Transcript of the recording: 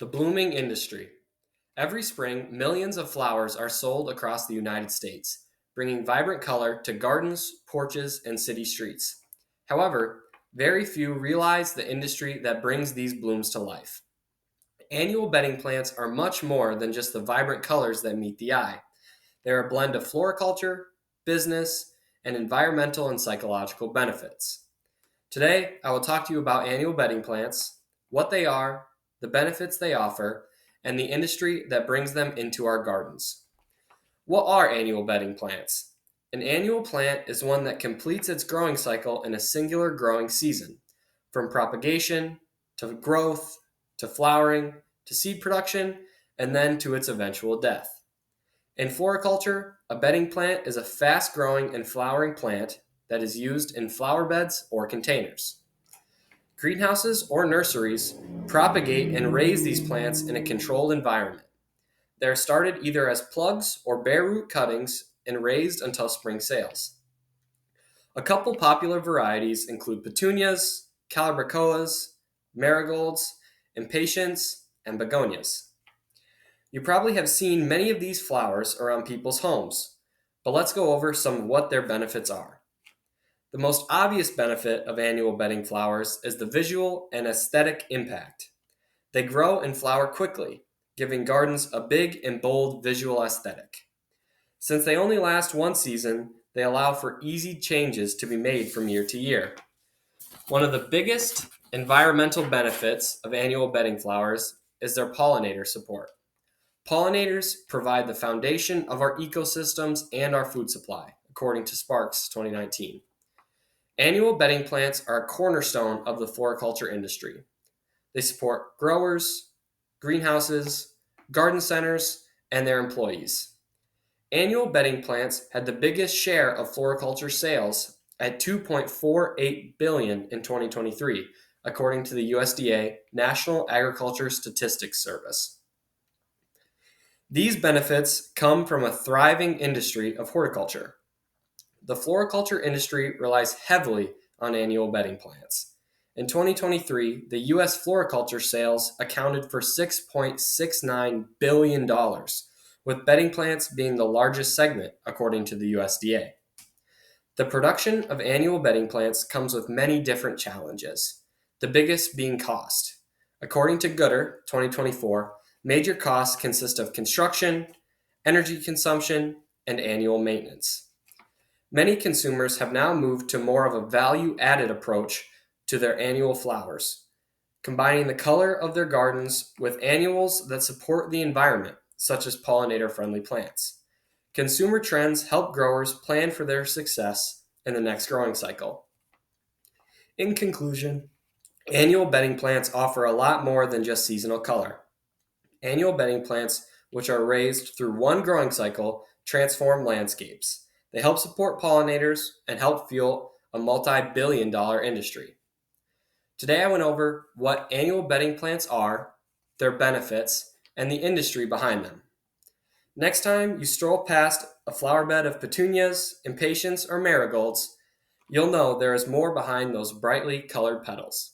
The blooming industry. Every spring, millions of flowers are sold across the United States, bringing vibrant color to gardens, porches, and city streets. However, very few realize the industry that brings these blooms to life. Annual bedding plants are much more than just the vibrant colors that meet the eye. They're a blend of floriculture, business, and environmental and psychological benefits. Today, I will talk to you about annual bedding plants, what they are, the benefits they offer, and the industry that brings them into our gardens. What are annual bedding plants? An annual plant is one that completes its growing cycle in a singular growing season, from propagation to growth to flowering to seed production and then to its eventual death. In floriculture, a bedding plant is a fast growing and flowering plant that is used in flower beds or containers. Greenhouses or nurseries propagate and raise these plants in a controlled environment. They are started either as plugs or bare root cuttings and raised until spring sales. A couple popular varieties include petunias, calibrachoas, marigolds, impatiens, and begonias. You probably have seen many of these flowers around people's homes, but let's go over some of what their benefits are. The most obvious benefit of annual bedding flowers is the visual and aesthetic impact. They grow and flower quickly, giving gardens a big and bold visual aesthetic. Since they only last one season, they allow for easy changes to be made from year to year. One of the biggest environmental benefits of annual bedding flowers is their pollinator support. Pollinators provide the foundation of our ecosystems and our food supply, according to Sparks 2019. Annual bedding plants are a cornerstone of the floriculture industry. They support growers, greenhouses, garden centers, and their employees. Annual bedding plants had the biggest share of floriculture sales at $2.48 billion in 2023, according to the USDA National Agriculture Statistics Service. These benefits come from a thriving industry of horticulture. The floriculture industry relies heavily on annual bedding plants. In 2023, the U.S. floriculture sales accounted for $6.69 billion, with bedding plants being the largest segment, according to the USDA. The production of annual bedding plants comes with many different challenges, the biggest being cost. According to Gooder 2024, major costs consist of construction, energy consumption, and annual maintenance. Many consumers have now moved to more of a value-added approach to their annual flowers, combining the color of their gardens with annuals that support the environment, such as pollinator-friendly plants. Consumer trends help growers plan for their success in the next growing cycle. In conclusion, annual bedding plants offer a lot more than just seasonal color. Annual bedding plants, which are raised through one growing cycle, transform landscapes. They help support pollinators and help fuel a multi-billion-dollar industry. Today I went over what annual bedding plants are, their benefits, and the industry behind them. Next time you stroll past a flower bed of petunias, impatiens, or marigolds, you'll know there is more behind those brightly colored petals.